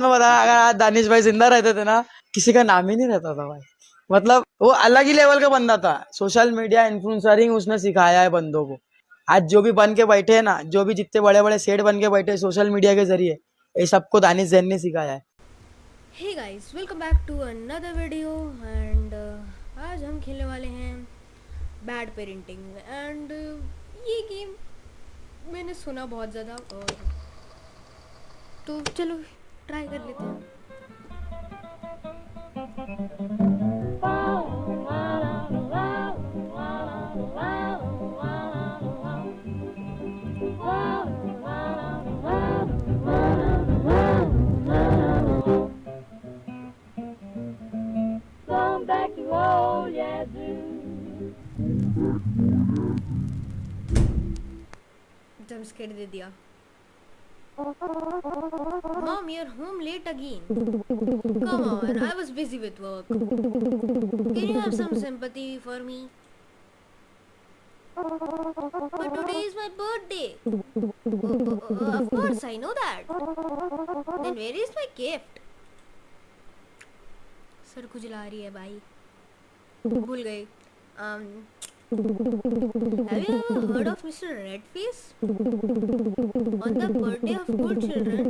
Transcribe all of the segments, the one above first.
मैं बता, अगर आज दानिश भाई जिंदा रहते थे ना, किसी का नाम ही नहीं रहता था भाई। मतलब वो अलग ही लेवल का बंदा था। सोशल मीडिया इन्फ्लुएंसरिंग उसने सिखाया है बंदों को। आज जो भी बन के बैठे हैं ना, जो भी जितने बड़े बड़े सेठ बन के बैठे हैं सोशल मीडिया के जरिए, ये सबको दानिश जैन ने सिखाया है। Hey guys, welcome back to another video and आज हम खेलने वाले हैं बैड पेरेंटिंग एंड ये गेम मैंने सुना बहुत ज़्यादा और तो चलो ट्राई कर लेते हैं। जंप स्केयर दे दिया। Mom, you're home late again. Come on, I was busy with work. Can you have some sympathy for me? But today is my birthday. Of course, I know that. Then where is my gift? सर खुजला रही है भाई, भूल गए। Have you ever heard of Mr. Redface? On the birthday of good children,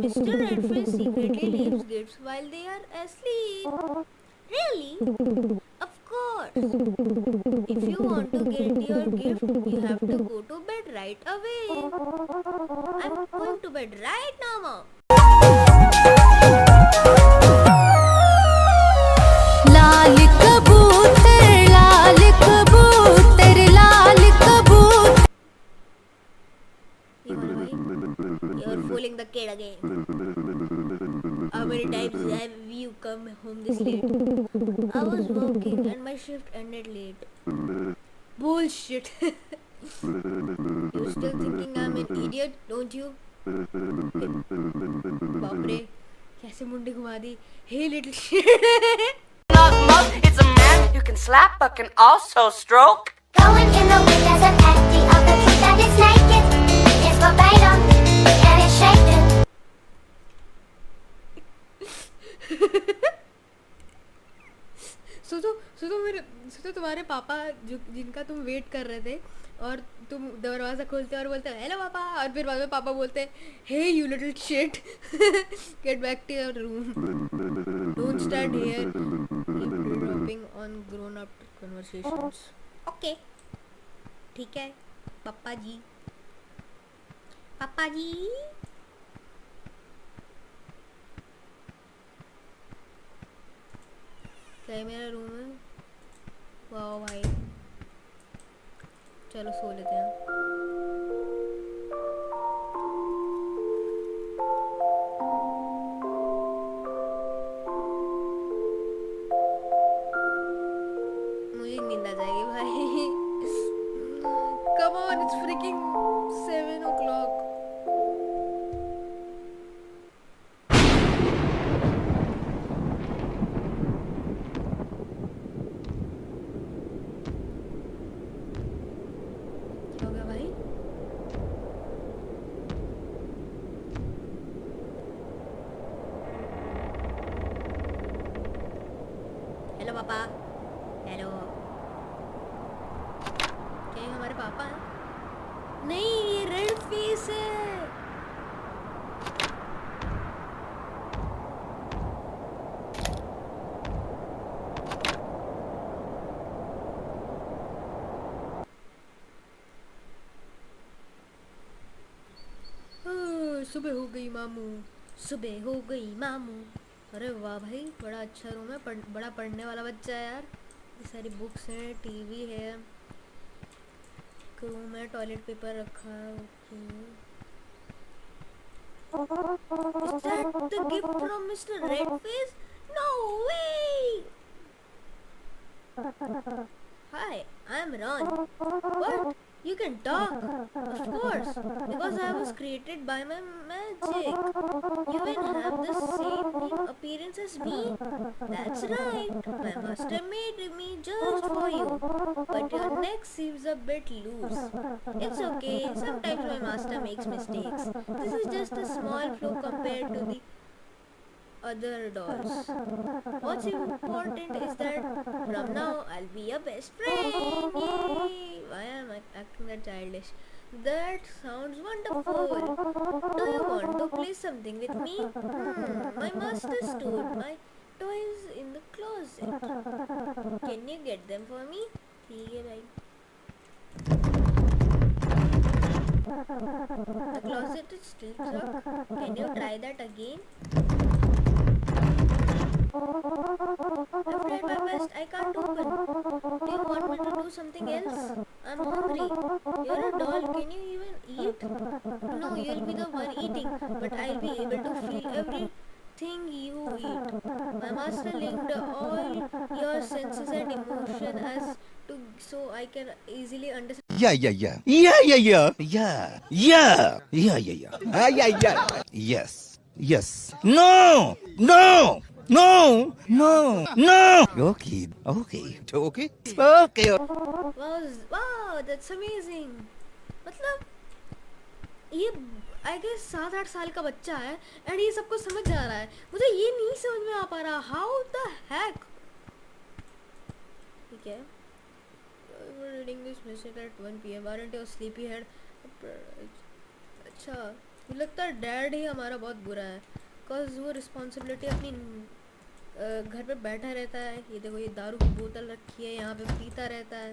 Mr. Redface secretly leaves gifts while they are asleep. Really? Of course. If you want to get your gift, you have to go to bed right away. I'm going to bed right now, Mom. लाल कबूतर लाल कबूतर लाल कबूतर। You're fooling the kid again. How many times have you come home this late? I was working and my shift ended late. Bullshit. You're still thinking I'm an idiot, don't you? बाप रे, कैसे मुंडी घुमा दी। Hey little shit. It's a man you can slap but can also stroke. Going in the wind as a panty of the truth that it's naked. It's verbatim and it's shaking. सोचो तुम्हारे पापा जो जिनका तुम wait कर रहे थे और तुम दरवाज़ा खोलते और बोलते हेलो पापा, और फिर बाद में पापा बोलते हे you little shit, get back to your room, don't stand here dropping on grown up conversations. Okay ठीक है पापा जी, पापा जी। क्या है मेरा रूम है? वाह भाई, चलो सो लेते हैं। मुझे नींद आ जाएगी भाई। Come on, it's freaking 7 o'clock। हो गया भाई? हेलो पापा, हेलो। क्या ये हमारे पापा हैं? नहीं, ये रेड फेस है। सुबह हो गई मामू, सुबह हो गई मामू। अरे वाह भाई, बड़ा अच्छा रूम है, बड़ा पढ़ने वाला बच्चा है यार। ये सारी बुक्स हैं, टीवी है, रूम है, टॉयलेट पेपर रखा है। Okay, is that the gift from mister Redface? No way. Hi, I am Ron. What? You can talk, of course, because I was created by my magic. You even have the same name appearance as me. That's right, my master made me just for you. But your neck seems a bit loose. It's okay, sometimes my master makes mistakes. This is just a small flaw compared to the... other dolls. What's important is that from now I'll be your best friend. Yay! Why am I acting that childish? That sounds wonderful. Do you want to play something with me? My master stored my toys in the closet. Can you get them for me? ठीक है भाई. The closet is still stuck. Can you try that again? I've tried my best. I can't open. Do you want me to do something else? I'm hungry. You're a doll. Can you even eat? No, you'll be the one eating, but I'll be able to feel everything you eat. My master linked all your senses and emotion as to so I can easily understand. Yes. No. Okay. Wow, that's amazing. मतलब ये I guess 7-8 साल का बच्चा है and ये सबको समझ जा रहा है. मुझे ये नहीं समझ में आ पा रहा. How the hack. ठीक है. Reading this message at 1 PM. Aren't you a sleepyhead? अच्छा, मुझे लगता है डैड ही हमारा बहुत बुरा है. Cause वो रिस्पॉन्सिबिलिटी अपनी घर पे बैठा रहता है. ये देखो, ये दारू की बोतल रखी है यहाँ पे, पीता रहता है.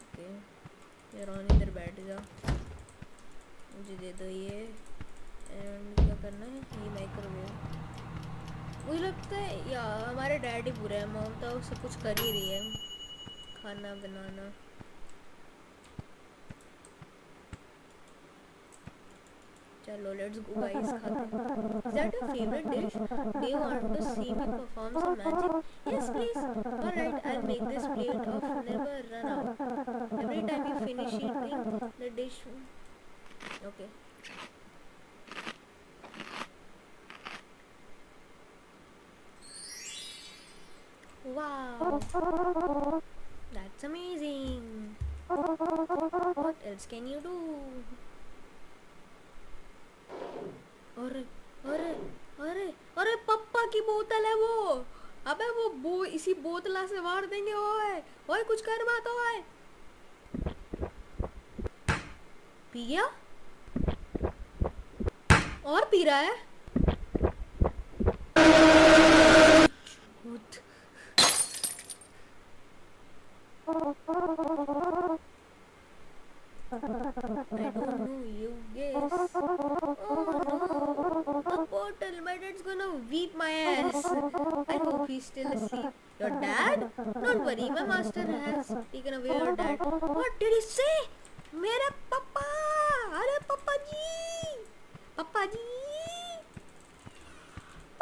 ओके, ये रोनी इधर बैठ जा. मुझे दे दो ये. एंड क्या करना है? ये माइक्रोवेव. मुझे लगता है या हमारे डैड ही बुरे हैं. मॉम तो सब कुछ कर ही रही है, खाना बनाना. चलो लेट्स गो गाइस, खाते हैं. Is that your favorite dish? Do you want to see me perform some magic? Yes, please. Alright, I'll make this plate of never run out. Every time you finish eating the dish. Okay. Wow. That's amazing. What else can you do? अरे पप्पा की बोतल है वो. अबे वो इसी बोतला से मार देंगे. ओए कुछ कर मत. ओए पी गया और पी रहा है. I don't know, you guess. Oh no, the portal. My dad's gonna weep my ass. I hope he's still asleep. Your dad? Don't worry, my master has taken away your dad. What did he say? मेरे पापा. अरे पापा जी. पापा जी.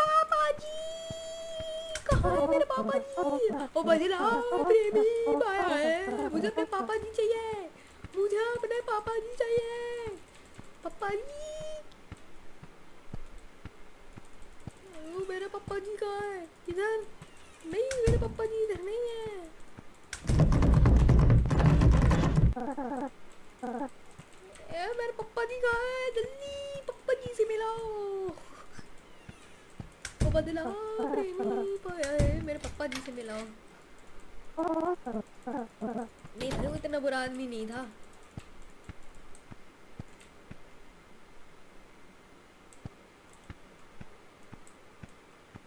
पापा जी. कहाँ है मेरे पापा जी? ओ बजिला प्रेमी आया है. मुझे अपने पापा जी चाहिए. मुझे अपने पापा जी चाहिए. पापा जी. ओ मेरे पापा जी कहाँ है? इधर नहीं. मेरे पापा जी इधर नहीं है. मेरे पापा जी कहाँ है? जल्दी पापा जी से मिलाओ. ओ बदला प्रेमी पाया है. मेरे पापा जी से मिलाओ. नहीं था, वो इतना बुरा आदमी नहीं था.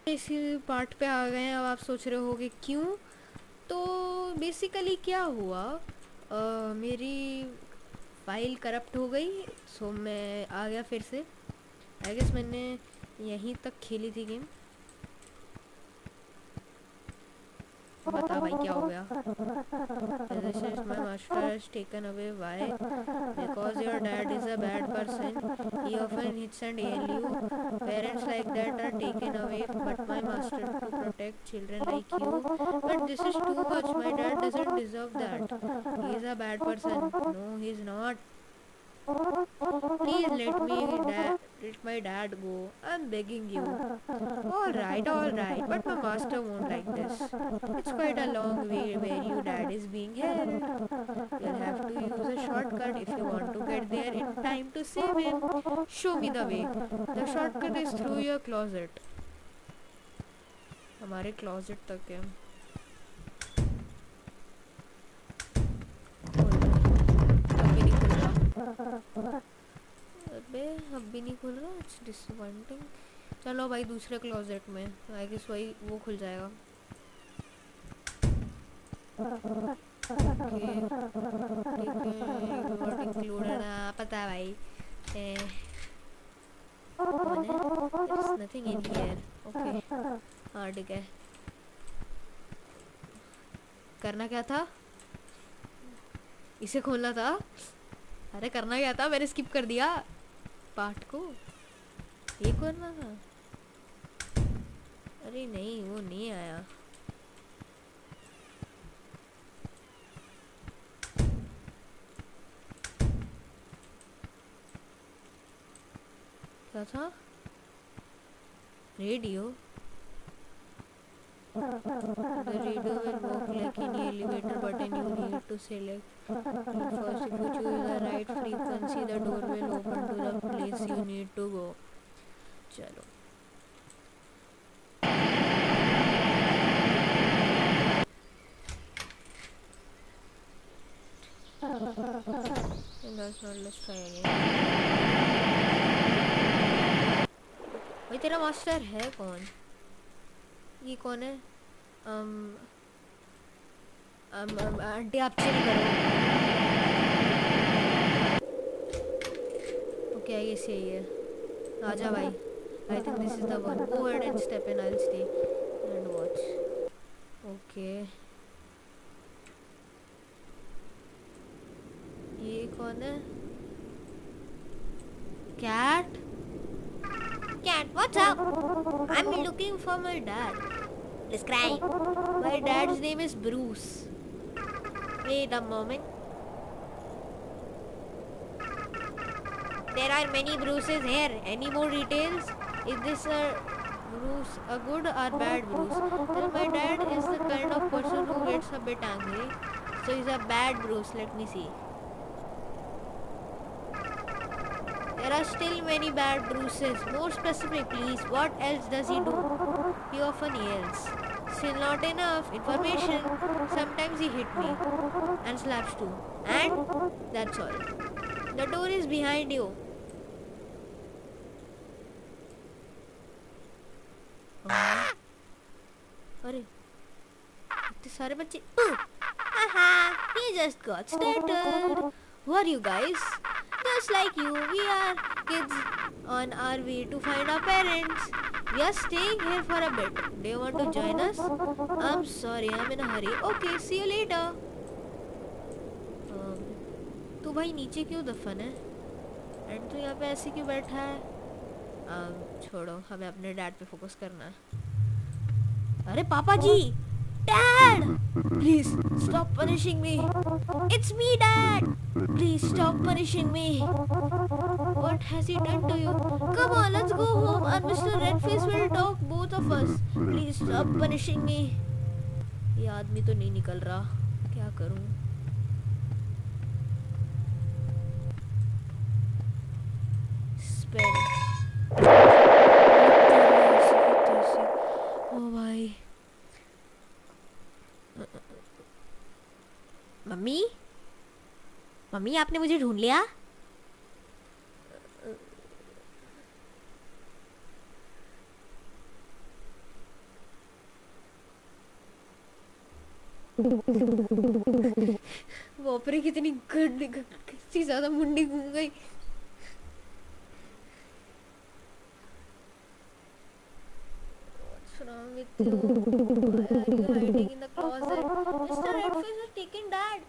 इसी पार्ट पे आ गए हैं. अब आप सोच रहे होगे क्यों. तो बेसिकली क्या हुआ, मेरी फाइल करप्ट हो गई. सो मैं आ गया फिर से. आई गेस मैंने यहीं तक खेली थी गेम. बता भाई क्या हो गया. This is my master has taken away. Why? Because your dad is a bad person. He often hits and yells you. Parents like that are taken away, but my master to protect children like you. But this is too much. My dad doesn't deserve that. He is a bad person. No, he's not. Please let my dad go. I'm begging you. All right, but my master won't like this. It's quite a long way where your dad is being held. You'll have to use a shortcut if you want to get there in time to save him. Show me the way. The shortcut is through your closet. हमारे closet तक है। अभी नहीं खुल रहा। अबे अब भी नहीं खुल रहा। It's disappointing. चलो भाई दूसरे क्लोजेट में आई गेस वही वो खुल जाएगा। Okay not included. पता है भाई। कौन है? There's nothing in here. Okay हाँ ठीक है। करना क्या था? इसे खोलना था। अरे करना क्या था? मैंने स्किप कर दिया पार्ट को। ये करना था। अरे नहीं वो नहीं आया। क्या था? Radio. The radio will work like any elevator button you need to select. First, if you choose the right frequency, the door will open to the place you need to go. चलो। That's not. Let's try again. भाई तेरा master है कौन? ये कौन है? Aunty आप chill करो। ओके आई गेस यही है। आजा भाई। I think this is the one. Go ahead and step in. I will stay and watch. Okay ये कौन है? Cat? Cat, what's up? I'm looking for my dad. Describe. My dad's name is Bruce. Wait a moment. There are many Bruces here. Any more details? Is this a Bruce, a good or bad Bruce? Well, my dad is the kind of person who gets a bit angry. So he's a bad Bruce. Let me see. There are still many bad Bruces. More specific, please. What else does he do? He often yells. Still not enough information. Sometimes he hit me and slaps too. And that's all. The door is behind you. अरे इतने सारे बच्चे। He just got startled. Who are you guys? Just like you, we are kids on our way to find our parents. We are staying here for a bit. Do you want to join us? I'm sorry, I'm in a hurry. Okay, see you later. तू भाई नीचे क्यों दफन है? And तू यहाँ पे ऐसे क्यों बैठा है? छोड़ो, हमें अपने डैड पे फोकस करना है। अरे पापा जी! Dad! Please stop punishing me. It's me, Dad. Please stop punishing me. What has he done to you? Come on, let's go home and Mr. Redface will talk both of us. Please stop punishing me. ये आदमी तो नहीं निकल रहा। क्या करूं? Spell. ओ भाई। Mummy? Mummy आपने मुझे ढूंढ लिया? बापरे कितनी कितनी ज्यादा मुंडी घूम गई। What's wrong with you? Why are you hiding in the closet? Mr. Redface has taken Dad.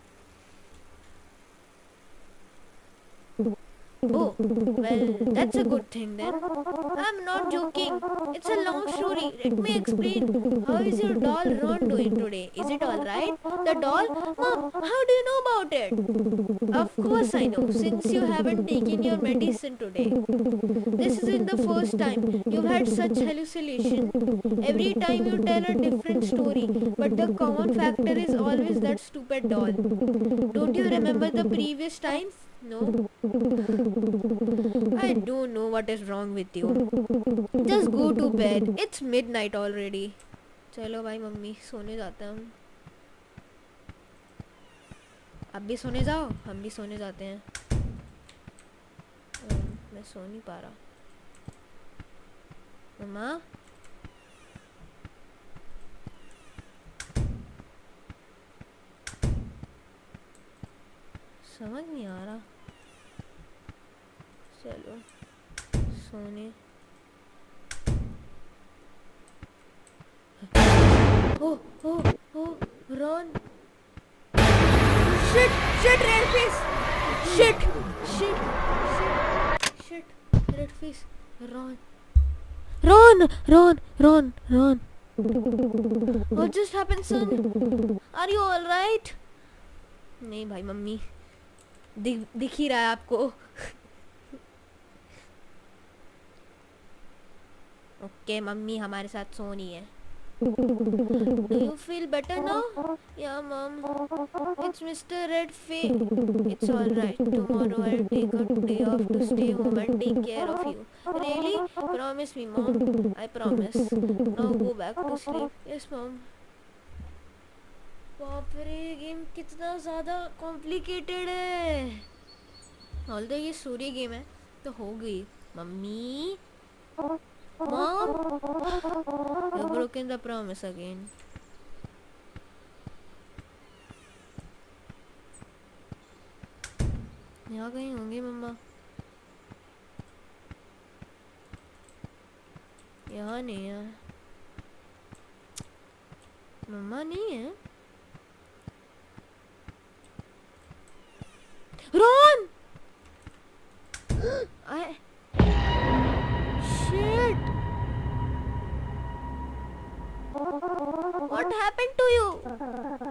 Oh, well, that's a good thing then. I'm not joking. It's a long story. Let me explain. How is your doll Ron doing today? Is it alright? The doll? Mom, how do you know about it? Of course I know, since you haven't taken your medicine today. This isn't the first time you've had such hallucination. Every time you tell a different story, but the common factor is always that stupid doll. Don't you remember the previous time? No? I don't know what is wrong with you. Just go to bed. It's midnight already. चलो भाई mummy सोने जाते हैं हम। आप भी सोने जाओ, हम भी सोने जाते हैं। मैं सो नहीं पा रहा। मम्मा समझ नहीं आ रहा। चलो सोने। Oh oh oh Ron. Shit shit red face. Shit shit shit shit red face. Ron Ron Ron Ron Ron. What just happened, son? Are you all right? नहीं भाई मम्मी, दिख ही रहा है आपको। ओके मम्मी हमारे साथ सोनी है। Do you feel better now? Yeah, Mom. It's Mr. Red Face. It's all right. Tomorrow I'll take a day off to stay home and take care of you. Really? Promise me, Mom. I promise. Now go back to sleep. Yes, Mom. बाप रे, game कितना ज़्यादा complicated है। Although ये सूर्य game है तो हो गई। Mummy Mom, you broken the promise again. यहाँ कहीं होंगी मम्मा। यहाँ नहीं है मम्मा, नहीं है। Ron! Shit! What happened to you?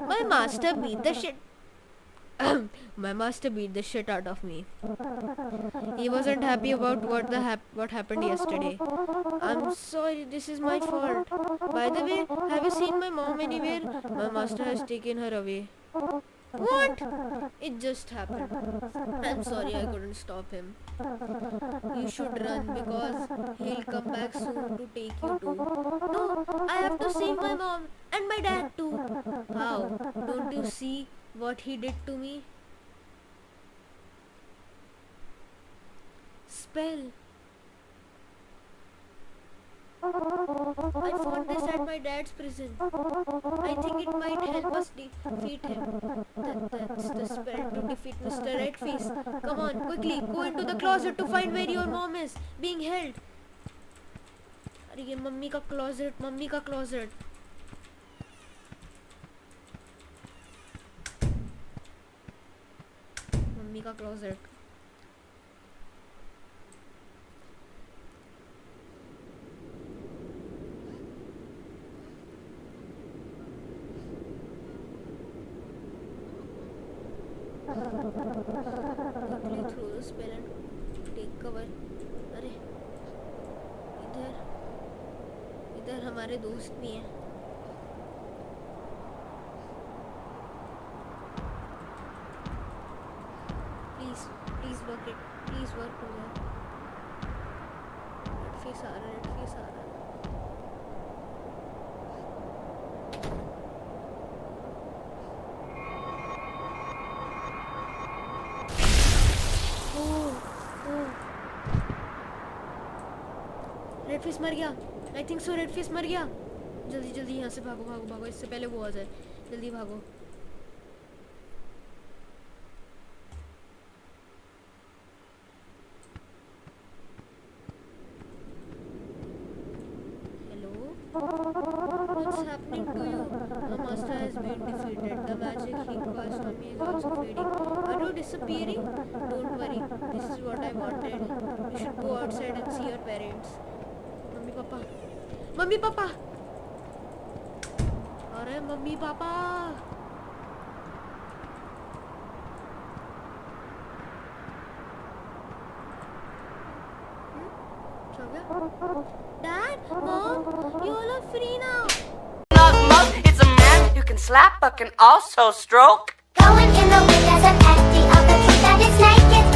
My master beat the shit. My master beat the shit out of me. He wasn't happy about what happened yesterday. I'm sorry, this is my fault. By the way, have you seen my mom anywhere? My master has taken her away. What? It just happened. I'm sorry I couldn't stop him. You should run because he'll come back soon to take you too. No, I have to save my mom and my dad too. How? Don't you see what he did to me? Spell. I found this at my dad's prison. I think it might help us defeat him. That's the spell to defeat Mr. Redface. Come on, quickly, go into the closet to find where your mom is being held. अरे ये mummy का closet, mummy का closet. Mummy का closet. Quickly throw the spell and take cover. अरे इधर हमारे दोस्त भी हैं। Please work it. Please work to that. Red face आ रहा है। रेड फेस मर गया। I think so red face मर गया। जल्दी यहाँ से भागो, इससे पहले वो आ जाए। जल्दी भागो। Hello, what's happening to you? The master has been defeated. The magic he cast on me is also fading. Are you disappearing? Don't worry. This is what I wanted. You should go outside and see your parents. Mummy papa अरे mummy papa Dad, Mom, you all are free now. It's a man you can slap but can also stroke. Going in the wind as an empty of the truth that is naked.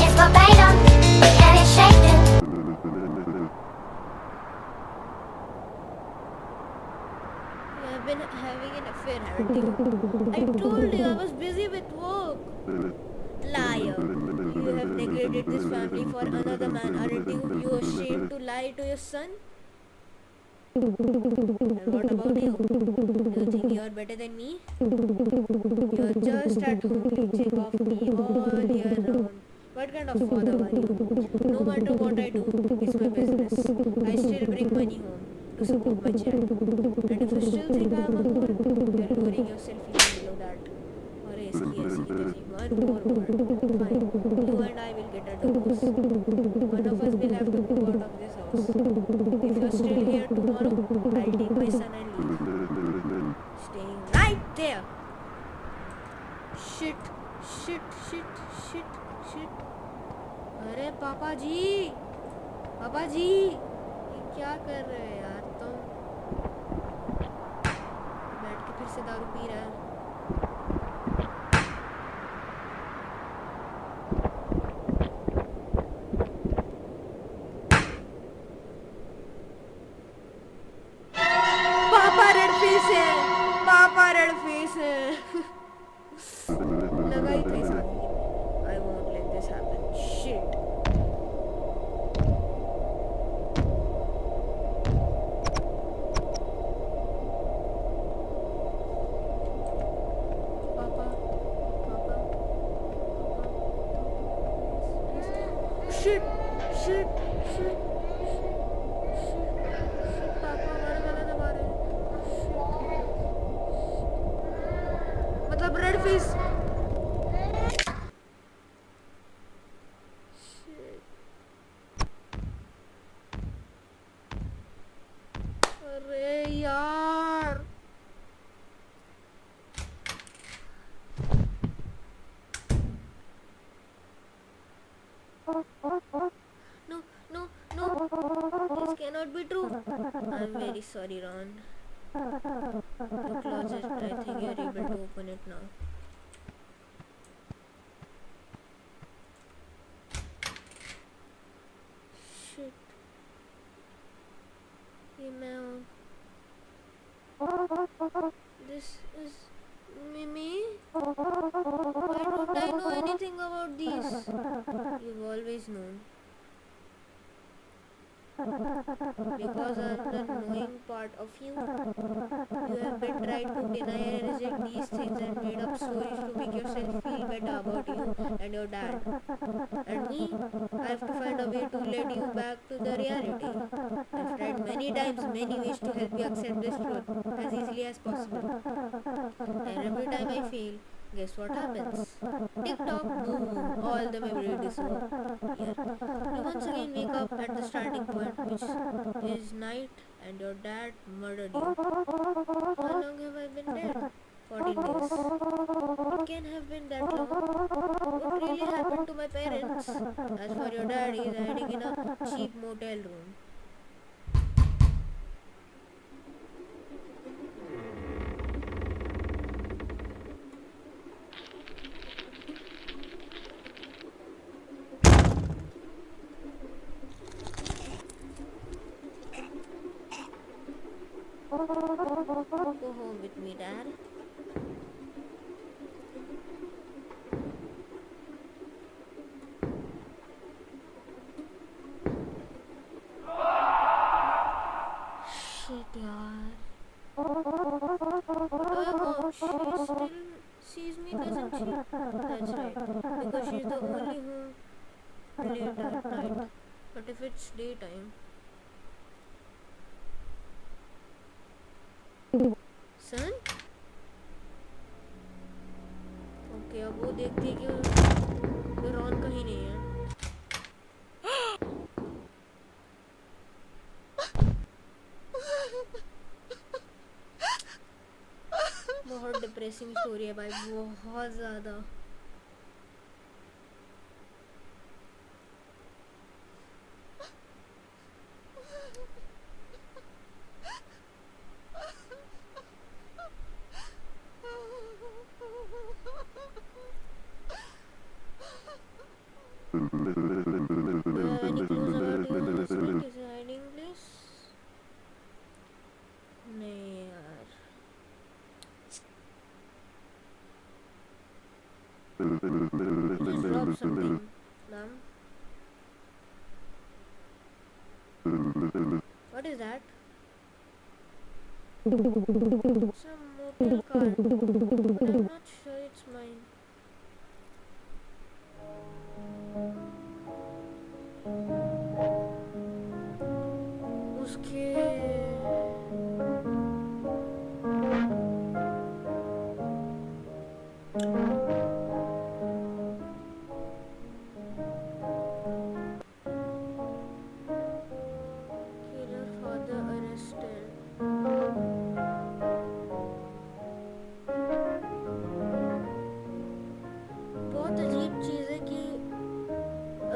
It's verbatim and it's shaking. I told you I was busy with work. Liar. You have neglected this family for another man. Aren't you ashamed to lie to your son? And what about you? Do you think you're better than me? You're just at home leeching off me all year round. What kind of father are you? No matter what I do, it's my business. I still bring money home to support my child. And if you still think I'm a fool, you're lowering yourself even below that. Or one more word. Fine. You and I will get a divorce. One of us will have to move out of this house. If you're still here tomorrow, I'll take my son and leave. Staying right there. Shit, shit, shit, shit, shit. अरे पापा जी, ये क्या कर रहे हैं यार तुम? बैठ के फिर से दारू पी रहा है. पापा रेड फेस है. लगा ही था इस आदमी को. I won't let this happen. Shit. पापा. Shit. पापा हमारे गला दबा रहे हैं. मतलब रेड फेस. अरे यार. No, this cannot be true. I'm very sorry, Ron. The closet, I think you're able to open it now. Shit. Email. This is Mimi. Why don't I know anything about these? You've always known. Because I'm the knowing part of you. You have been trying to deny and reject these things and made up stories to make yourself feel better about you and your dad. And me, I have to find a way to lead you back to the reality. I've tried many times, many ways to help you accept this truth as easily as possible. And every time I fail, guess what happens? Tick-tock, boom, all the memory dissolve. Here. You once again wake up at the starting point, which is night, and your dad murdered you. How long have I been dead? 14 days. It can't have been that long. What really happened to my parents? As for your dad, he's hiding in a cheap motel room. Go home with me, Dad. Shit, yaar. Oh, she still sees me, doesn't she? That's right, because she's the only who late at night. But if it's daytime... Son? Okay, अब वो देखती है कि Ron कहीं नहीं है. बहुत depressing story है भाई, बहुत ज़्यादा. Any clues about you this week? Is it hiding place? नहीं यार. नाम? What is that? It's a motel car, but I'm not sure it's mine. उसके killer father arrested. बहुत अजीब चीज है कि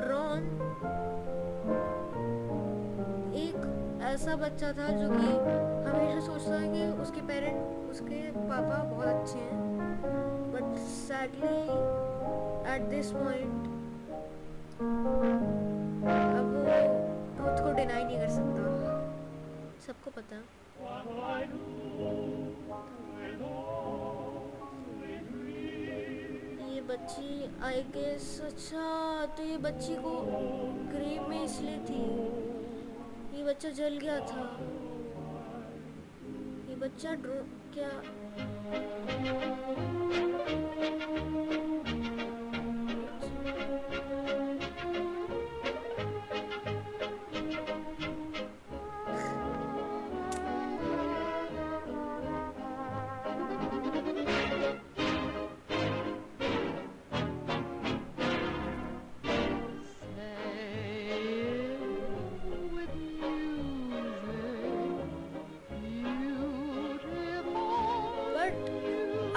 रॉन एक ऐसा बच्चा था जो कि हमेशा सोचता है कि उसके पापा बहुत अच्छे हैं, but sadly at this point अब वो ट्रूथ को डिनाई नहीं कर सकता। सबको पता है। ये बच्ची आई गेस, अच्छा तो ये बच्ची को ग्रेव में इसलिए थी, ये बच्चा जल गया था, ये बच्चा क्या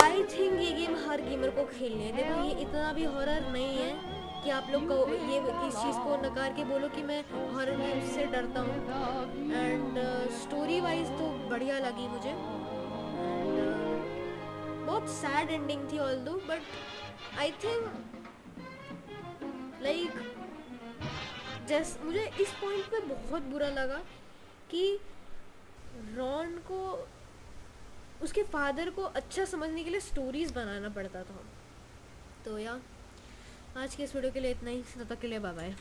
आई थिंक ये गेम हर गेमर को खेलनी है। देखो ये इतना भी हॉरर नहीं है कि आप लोग को ये इस चीज़ को नकार के बोलो कि मैं हॉरर गेम से डरता हूँ। एंड स्टोरी वाइज तो बढ़िया लगी मुझे, एंड बहुत सैड एंडिंग थी ऑल दो, but I think like just मुझे इस पॉइंट पे बहुत बुरा लगा कि रॉन को उसके फादर को अच्छा समझने के लिए स्टोरीज बनाना पड़ता था। तो यार आज के इस वीडियो के लिए इतना ही, तब तक के लिए बाय बाय।